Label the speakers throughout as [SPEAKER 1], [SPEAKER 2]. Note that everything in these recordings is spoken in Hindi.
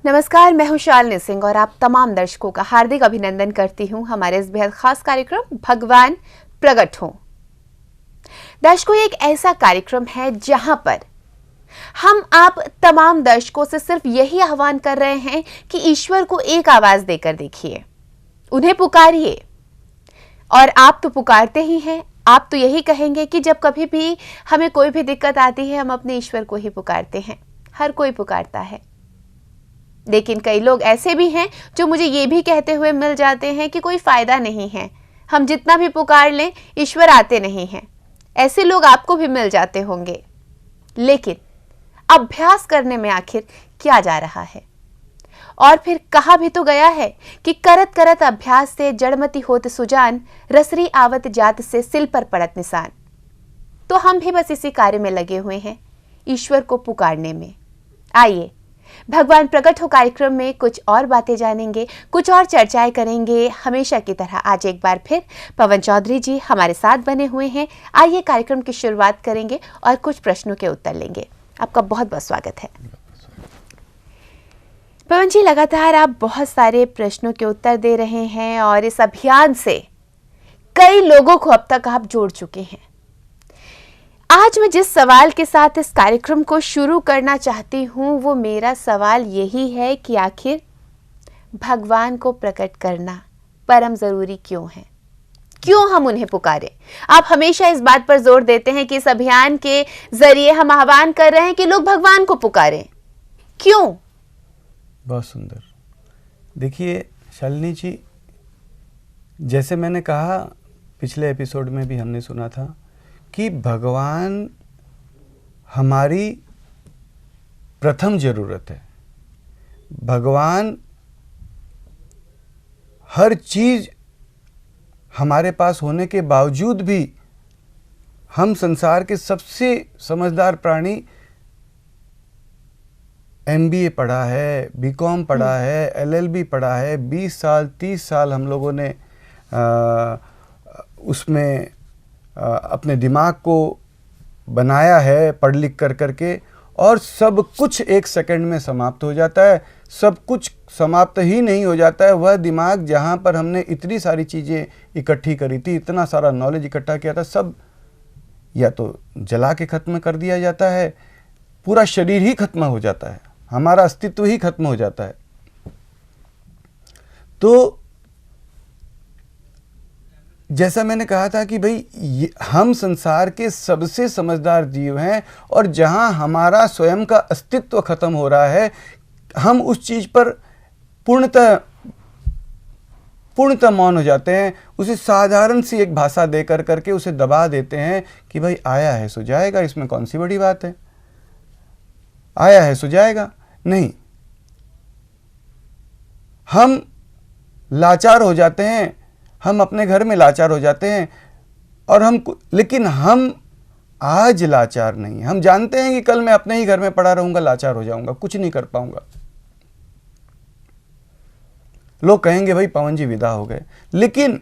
[SPEAKER 1] नमस्कार, मैं हूं शालिनी सिंह और आप तमाम दर्शकों का हार्दिक अभिनंदन करती हूं हमारे इस बेहद खास कार्यक्रम भगवान प्रकट हो। दर्शकों, ये एक ऐसा कार्यक्रम है जहां पर हम आप तमाम दर्शकों से सिर्फ यही आह्वान कर रहे हैं कि ईश्वर को एक आवाज देकर देखिए, उन्हें पुकारिए। और आप तो पुकारते ही हैं। आप तो यही कहेंगे कि जब कभी भी हमें कोई भी दिक्कत आती है, हम अपने ईश्वर को ही पुकारते हैं। हर कोई पुकारता है, लेकिन कई लोग ऐसे भी हैं जो मुझे ये भी कहते हुए मिल जाते हैं कि कोई फायदा नहीं है, हम जितना भी पुकार लें ईश्वर आते नहीं हैं। ऐसे लोग आपको भी मिल जाते होंगे, लेकिन अभ्यास करने में आखिर क्या जा रहा है? और फिर कहा भी तो गया है कि करत करत अभ्यास से जड़मति होत सुजान, रसरी आवत जात से सिल पर पड़त निशान। तो हम भी बस इसी कार्य में लगे हुए हैं, ईश्वर को पुकारने में। आइए भगवान प्रकट हो कार्यक्रम में कुछ और बातें जानेंगे, कुछ और चर्चाएं करेंगे। हमेशा की तरह आज एक बार फिर पवन चौधरी जी हमारे साथ बने हुए हैं। आइए कार्यक्रम की शुरुआत करेंगे और कुछ प्रश्नों के उत्तर लेंगे। आपका बहुत बहुत स्वागत है पवन जी। लगातार आप बहुत सारे प्रश्नों के उत्तर दे रहे हैं और इस अभियान से कई लोगों को अब तक आप जोड़ चुके हैं। आज मैं जिस सवाल के साथ इस कार्यक्रम को शुरू करना चाहती हूं, वो मेरा सवाल यही है कि आखिर भगवान को प्रकट करना परम जरूरी क्यों है? क्यों हम उन्हें पुकारें? आप हमेशा इस बात पर जोर देते हैं कि इस अभियान के जरिए हम आह्वान कर रहे हैं कि लोग भगवान को पुकारें। क्यों?
[SPEAKER 2] बहुत सुंदर। देखिए शालिनी जी, जैसे मैंने कहा, पिछले एपिसोड में भी हमने सुना था कि भगवान हमारी प्रथम जरूरत है। भगवान हर चीज हमारे पास होने के बावजूद भी, हम संसार के सबसे समझदार प्राणी, MBA पढ़ा है, BCom पढ़ा है, LLB पढ़ा है, 20 साल 30 साल हम लोगों ने उसमें अपने दिमाग को बनाया है पढ़ लिख कर करके, और सब कुछ एक सेकंड में समाप्त हो जाता है। सब कुछ समाप्त ही नहीं हो जाता है, वह दिमाग जहाँ पर हमने इतनी सारी चीज़ें इकट्ठी करी थी, इतना सारा नॉलेज इकट्ठा किया था, सब या तो जला के ख़त्म कर दिया जाता है, पूरा शरीर ही खत्म हो जाता है, हमारा अस्तित्व ही खत्म हो जाता है। तो जैसा मैंने कहा था कि भाई हम संसार के सबसे समझदार जीव हैं, और जहां हमारा स्वयं का अस्तित्व खत्म हो रहा है, हम उस चीज पर पूर्णतः मौन हो जाते हैं। उसे साधारण सी एक भाषा दे कर करके उसे दबा देते हैं कि भाई आया है सो जाएगा, इसमें कौन सी बड़ी बात है, आया है सो जाएगा। नहीं, हम लाचार हो जाते हैं, हम अपने घर में लाचार हो जाते हैं, और लेकिन हम आज लाचार नहीं। हम जानते हैं कि कल मैं अपने ही घर में पड़ा रहूंगा, लाचार हो जाऊंगा, कुछ नहीं कर पाऊंगा। लोग कहेंगे भाई पवन जी विदा हो गए, लेकिन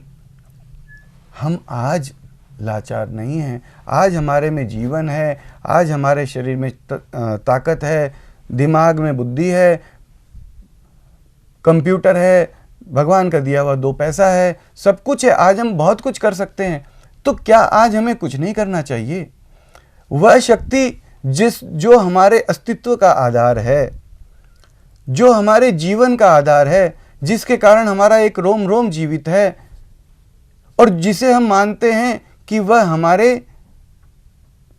[SPEAKER 2] हम आज लाचार नहीं हैं। आज हमारे में जीवन है, आज हमारे शरीर में ताकत है, दिमाग में बुद्धि है, कंप्यूटर है, भगवान का दिया हुआ 2 पैसा है, सब कुछ है। आज हम बहुत कुछ कर सकते हैं। तो क्या आज हमें कुछ नहीं करना चाहिए? वह शक्ति जो हमारे अस्तित्व का आधार है, जो हमारे जीवन का आधार है, जिसके कारण हमारा एक रोम रोम जीवित है, और जिसे हम मानते हैं कि वह हमारे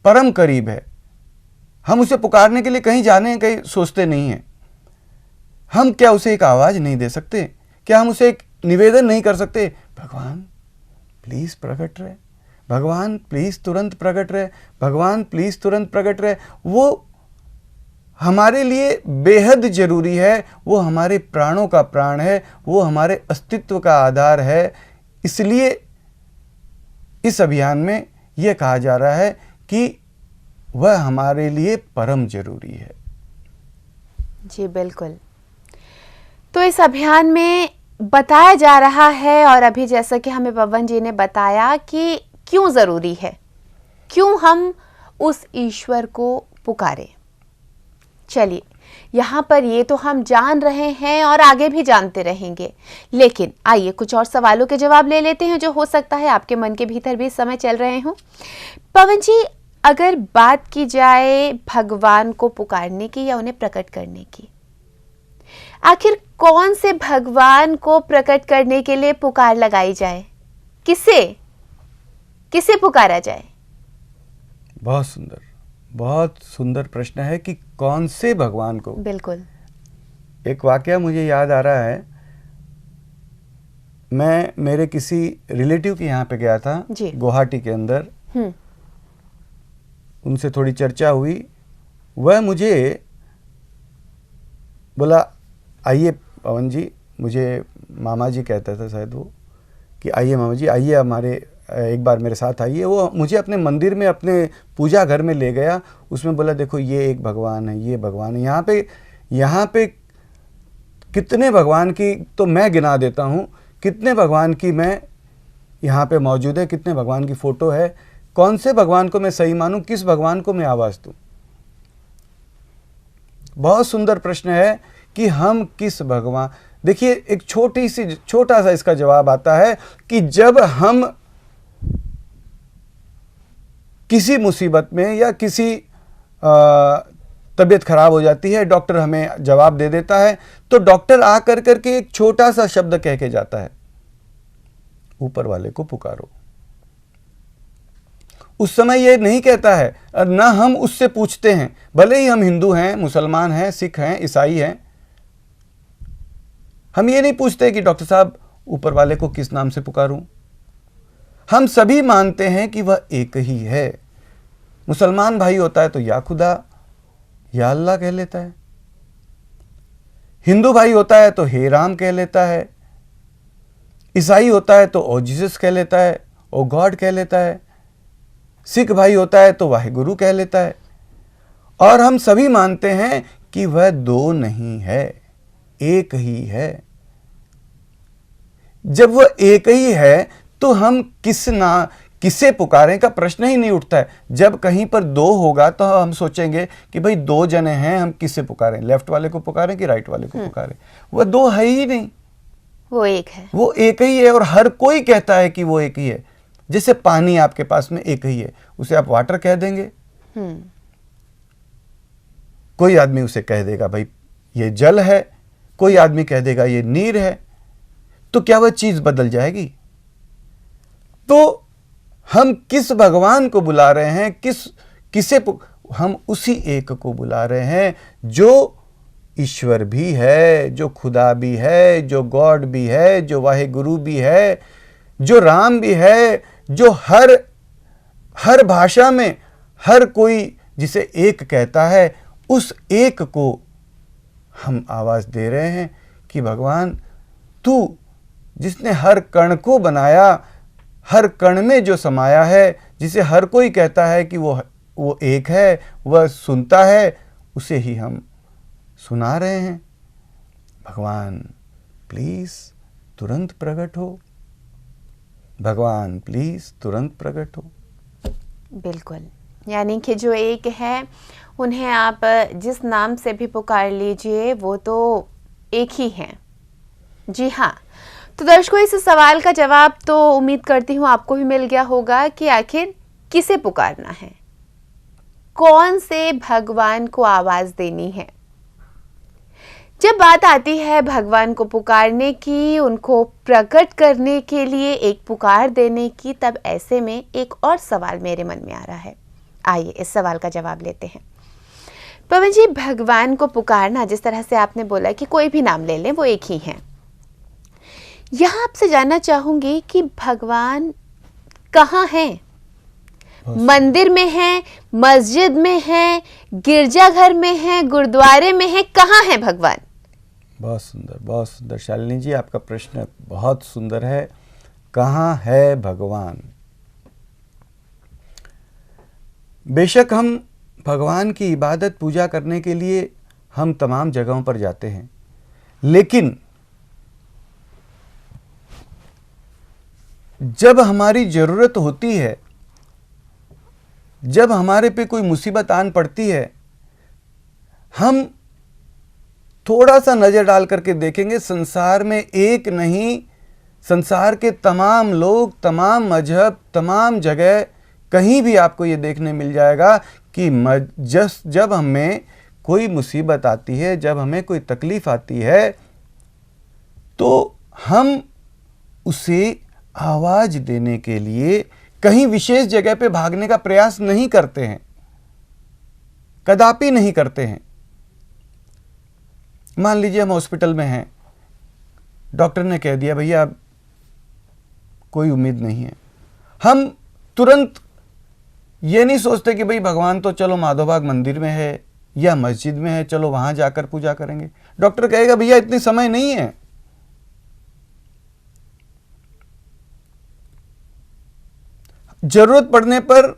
[SPEAKER 2] परम करीब है, हम उसे पुकारने के लिए कहीं जाने कहीं सोचते नहीं हैं। हम क्या उसे एक आवाज नहीं दे सकते? क्या हम उसे एक निवेदन नहीं कर सकते? भगवान प्लीज प्रकट रहे, भगवान प्लीज तुरंत प्रकट रहे, भगवान प्लीज तुरंत प्रकट रहे। वो हमारे लिए बेहद जरूरी है, वो हमारे प्राणों का प्राण है, वो हमारे अस्तित्व का आधार है। इसलिए इस अभियान में यह कहा जा रहा है कि वह हमारे लिए परम जरूरी है।
[SPEAKER 1] जी बिल्कुल। तो इस अभियान में बताया जा रहा है, और अभी जैसा कि हमें पवन जी ने बताया कि क्यों जरूरी है, क्यों हम उस ईश्वर को पुकारें। चलिए यहाँ पर ये तो हम जान रहे हैं और आगे भी जानते रहेंगे, लेकिन आइए कुछ और सवालों के जवाब ले लेते हैं जो हो सकता है आपके मन के भीतर भी इस समय चल रहे हों। पवन जी, अगर बात की जाए भगवान को पुकारने की या उन्हें प्रकट करने की, आखिर कौन से भगवान को प्रकट करने के लिए पुकार लगाई जाए? किसे पुकारा जाए?
[SPEAKER 2] बहुत सुंदर प्रश्न है कि कौन से भगवान को।
[SPEAKER 1] बिल्कुल।
[SPEAKER 2] एक वाकया मुझे याद आ रहा है। मैं मेरे किसी रिलेटिव के यहाँ पे गया था गुवाहाटी के अंदर। उनसे थोड़ी चर्चा हुई। वह मुझे बोला, आइए पवन जी, मुझे मामा जी कहता था शायद वो, कि आइए मामा जी, आइए हमारे एक बार मेरे साथ आइए। वो मुझे अपने मंदिर में, अपने पूजा घर में ले गया। उसमें बोला, देखो ये एक भगवान है, ये भगवान है, यहाँ पे कितने भगवान की तो मैं गिना देता हूँ, कितने भगवान की मैं यहाँ पे मौजूद है, कितने भगवान की फ़ोटो है, कौन से भगवान को मैं सही मानूं, किस भगवान को मैं आवाज़ दूं। बहुत सुंदर प्रश्न है कि हम किस भगवान। देखिए, एक छोटा सा इसका जवाब आता है कि जब हम किसी मुसीबत में या किसी तबीयत खराब हो जाती है, डॉक्टर हमें जवाब दे देता है, तो डॉक्टर आ करके एक छोटा सा शब्द कह के जाता है, ऊपर वाले को पुकारो। उस समय ये नहीं कहता है, ना हम उससे पूछते हैं, भले ही हम हिंदू हैं, मुसलमान हैं, सिख हैं, ईसाई हैं, हम ये नहीं पूछते कि डॉक्टर साहब ऊपर वाले को किस नाम से पुकारूं। हम सभी मानते हैं कि वह एक ही है। मुसलमान भाई होता है तो या खुदा या अल्लाह कह लेता है, हिंदू भाई होता है तो हे राम कह लेता है, ईसाई होता है तो ओ जीसस कह लेता है, ओ गॉड कह लेता है, सिख भाई होता है तो वाहिगुरु कह लेता है। और हम सभी मानते हैं कि वह दो नहीं है, एक ही है। जब वह एक ही है तो हम किसे पुकारें का प्रश्न ही नहीं उठता है। जब कहीं पर दो होगा तो हम सोचेंगे कि भाई दो जने हैं, हम किसे पुकारें, लेफ्ट वाले को पुकारें कि राइट वाले को पुकारें। वह दो है ही नहीं,
[SPEAKER 1] वो एक है,
[SPEAKER 2] वो एक ही है। और हर कोई कहता है कि वो एक ही है। जैसे पानी आपके पास में एक ही है, उसे आप वाटर कह देंगे, कोई आदमी उसे कह देगा भाई ये जल है, कोई आदमी कह देगा ये नीर है, तो क्या वह चीज बदल जाएगी? तो हम किस भगवान को बुला रहे हैं, हम उसी एक को बुला रहे हैं जो ईश्वर भी है, जो खुदा भी है, जो गॉड भी है, जो वाहिगुरु भी है, जो राम भी है, जो हर भाषा में हर कोई जिसे एक कहता है, उस एक को हम आवाज दे रहे हैं कि भगवान तू जिसने हर कण को बनाया, हर कण में जो समाया है, जिसे हर कोई कहता है कि वो एक है, वह सुनता है, उसे ही हम सुना रहे हैं। भगवान प्लीज तुरंत प्रकट हो, भगवान प्लीज तुरंत प्रकट हो।
[SPEAKER 1] बिल्कुल, यानी कि जो एक है उन्हें आप जिस नाम से भी पुकार लीजिए वो तो एक ही हैं। जी हाँ, तो दर्शकों, इस सवाल का जवाब तो उम्मीद करती हूँ आपको भी मिल गया होगा कि आखिर किसे पुकारना है, कौन से भगवान को आवाज देनी है। जब बात आती है भगवान को पुकारने की, उनको प्रकट करने के लिए एक पुकार देने की, तब ऐसे में एक और सवाल मेरे मन में आ रहा है। आइए इस सवाल का जवाब लेते हैं। पवन जी, भगवान को पुकारना, जिस तरह से आपने बोला कि कोई भी नाम ले लें वो एक ही हैं, यहाँ आपसे जानना चाहूंगी कि भगवान कहाँ हैं? मंदिर में है, मस्जिद में है, गिरजाघर में है, गुरुद्वारे में है, कहाँ है भगवान?
[SPEAKER 2] बहुत सुंदर शालिनी जी, आपका प्रश्न बहुत सुंदर है। कहाँ है भगवान? बेशक हम भगवान की इबादत पूजा करने के लिए हम तमाम जगहों पर जाते हैं, लेकिन जब हमारी जरूरत होती है, जब हमारे पे कोई मुसीबत आन पड़ती है, हम थोड़ा सा नजर डाल करके देखेंगे, संसार में एक नहीं, संसार के तमाम लोग, तमाम मजहब, तमाम जगह कहीं भी आपको ये देखने मिल जाएगा कि जब हमें कोई मुसीबत आती है, जब हमें कोई तकलीफ आती है, तो हम उसे आवाज देने के लिए कहीं विशेष जगह पे भागने का प्रयास नहीं करते हैं, कदापि नहीं करते हैं। मान लीजिए हम हॉस्पिटल में हैं, डॉक्टर ने कह दिया भैया अब कोई उम्मीद नहीं है, हम तुरंत ये नहीं सोचते कि भाई भगवान तो चलो माधोबाग मंदिर में है या मस्जिद में है, चलो वहां जाकर पूजा करेंगे। डॉक्टर कहेगा भैया इतनी समय नहीं है। जरूरत पड़ने पर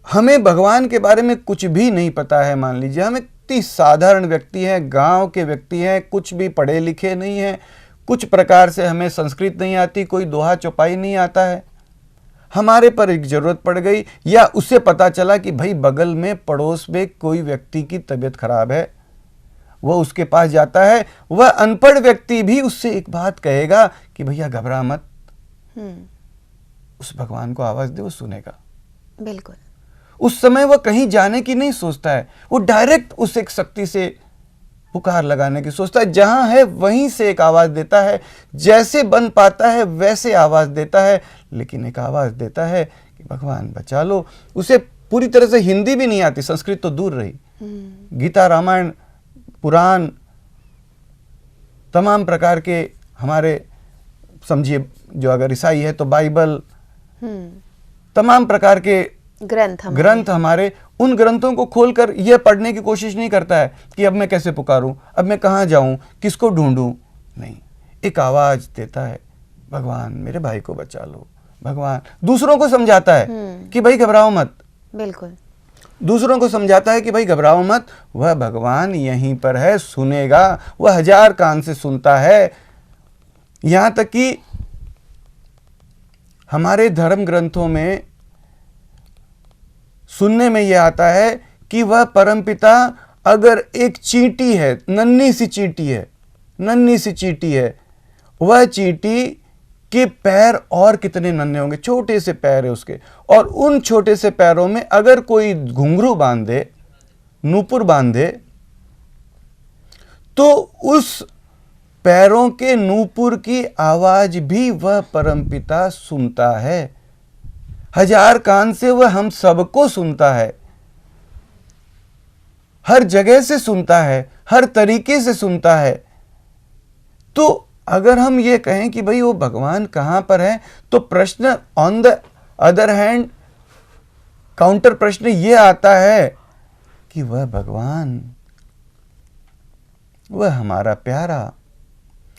[SPEAKER 2] हमें भगवान के बारे में कुछ भी नहीं पता है, मान लीजिए हम इतनी साधारण व्यक्ति हैं, गांव के व्यक्ति हैं, कुछ भी पढ़े लिखे नहीं हैं, कुछ प्रकार से हमें संस्कृत नहीं आती, कोई दोहा चौपाई नहीं आता है, हमारे पर एक जरूरत पड़ गई या उससे पता चला कि भाई बगल में पड़ोस में कोई व्यक्ति की तबीयत खराब है, वह उसके पास जाता है, वह अनपढ़ व्यक्ति भी उससे एक बात कहेगा कि भैया घबरा मत, उस भगवान को आवाज दे, वो सुनेगा।
[SPEAKER 1] बिल्कुल।
[SPEAKER 2] उस समय वह कहीं जाने की नहीं सोचता है, वो डायरेक्ट उस एक शक्ति से पुकार लगाने की सोचता है, जहां है वहीं से एक आवाज देता है, जैसे बन पाता है वैसे आवाज देता है, लेकिन एक आवाज देता है कि भगवान बचा लो। उसे पूरी तरह से हिंदी भी नहीं आती, संस्कृत तो दूर रही, गीता, रामायण, पुराण, तमाम प्रकार के हमारे, समझिए जो अगर ईसाई है तो बाइबल, तमाम प्रकार के ग्रंथ हमारे, उन ग्रंथों को खोलकर यह पढ़ने की कोशिश नहीं करता है कि अब मैं कैसे पुकारूं, अब मैं कहां जाऊं, किसको ढूंढूं। नहीं, एक आवाज देता है, भगवान मेरे भाई को बचा लो, भगवान दूसरों को समझाता है कि भाई घबराओ मत।
[SPEAKER 1] बिल्कुल।
[SPEAKER 2] दूसरों को समझाता है कि भाई घबराओ मत, वह भगवान यहीं पर है, सुनेगा, वह 1000 कान से सुनता है। यहां तक कि हमारे धर्म ग्रंथों में सुनने में यह आता है कि वह परमपिता अगर एक चींटी है, नन्ही सी चींटी है, वह चींटी के पैर और कितने नन्हे होंगे, छोटे से पैर है उसके, और उन छोटे से पैरों में अगर कोई घुंघरू बांध दे, नूपुर बांध दे, तो उस पैरों के नूपुर की आवाज भी वह परमपिता सुनता है। 1000 कान से वह हम सबको सुनता है, हर जगह से सुनता है, हर तरीके से सुनता है। तो अगर हम ये कहें कि भाई वो भगवान कहां पर है, तो प्रश्न on the other hand, counter प्रश्न ये आता है कि वह भगवान, वह हमारा प्यारा,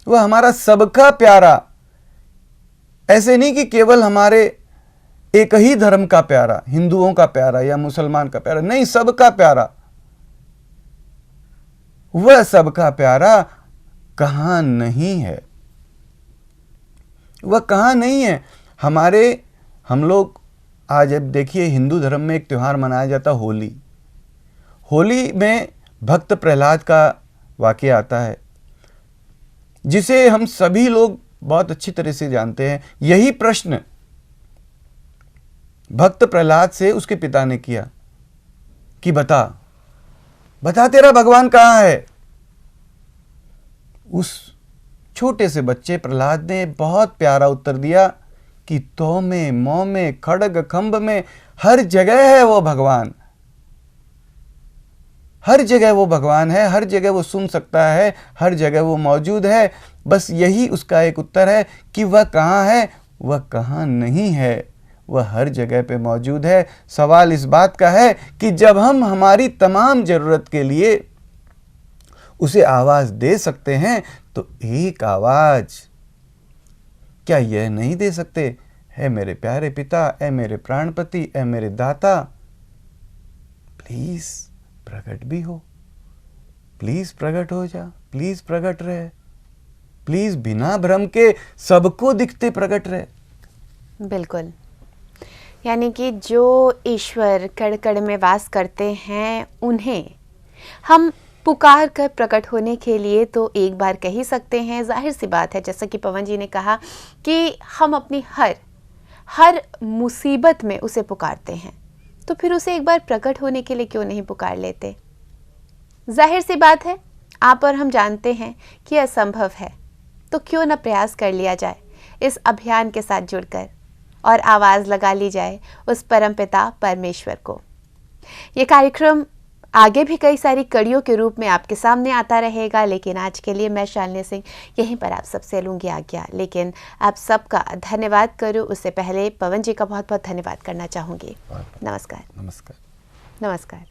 [SPEAKER 2] वह हमारा सबका प्यारा, ऐसे नहीं कि केवल हमारे एक ही धर्म का प्यारा, हिंदुओं का प्यारा या मुसलमान का प्यारा, नहीं, सबका प्यारा। वह सबका प्यारा कहां नहीं है, वह कहां नहीं है। हम लोग आज अब देखिए हिंदू धर्म में एक त्योहार मनाया जाता, होली। होली में भक्त प्रहलाद का वाकया आता है, जिसे हम सभी लोग बहुत अच्छी तरह से जानते हैं। यही प्रश्न भक्त प्रहलाद से उसके पिता ने किया कि बता तेरा भगवान कहां है। उस छोटे से बच्चे प्रहलाद ने बहुत प्यारा उत्तर दिया कि तो में, मौ में, खड़ग खंभ में, हर जगह है वो भगवान, हर जगह वो भगवान है, हर जगह वो सुन सकता है, हर जगह वो मौजूद है। बस यही उसका एक उत्तर है कि वह कहां है, वह कहां नहीं है, वह हर जगह पे मौजूद है। सवाल इस बात का है कि जब हम हमारी तमाम जरूरत के लिए उसे आवाज दे सकते हैं, तो एक आवाज क्या यह नहीं दे सकते, है मेरे प्यारे पिता, है मेरे प्राणपति, है मेरे दाता, प्लीज प्रकट भी हो, प्लीज प्रकट हो जा, प्लीज प्रकट रहे, प्लीज बिना भ्रम के सबको दिखते प्रकट रहे।
[SPEAKER 1] बिल्कुल, यानी कि जो ईश्वर कण कण में वास करते हैं, उन्हें हम पुकार कर प्रकट होने के लिए तो एक बार कह ही सकते हैं, जाहिर सी बात है, जैसा कि पवन जी ने कहा कि हम अपनी हर मुसीबत में उसे पुकारते हैं, तो फिर उसे एक बार प्रकट होने के लिए क्यों नहीं पुकार लेते। जाहिर सी बात है, आप और हम जानते हैं कि असंभव है, तो क्यों न प्रयास कर लिया जाए इस अभियान के साथ जुड़कर और आवाज़ लगा ली जाए उस परमपिता परमेश्वर को। ये कार्यक्रम आगे भी कई सारी कड़ियों के रूप में आपके सामने आता रहेगा, लेकिन आज के लिए मैं शालिनी सिंह यहीं पर आप सबसे लूँगी आज्ञा। लेकिन आप सबका धन्यवाद करूँ उससे पहले पवन जी का बहुत बहुत धन्यवाद करना चाहूँगी। नमस्कार।
[SPEAKER 2] नमस्कार।
[SPEAKER 1] नमस्कार।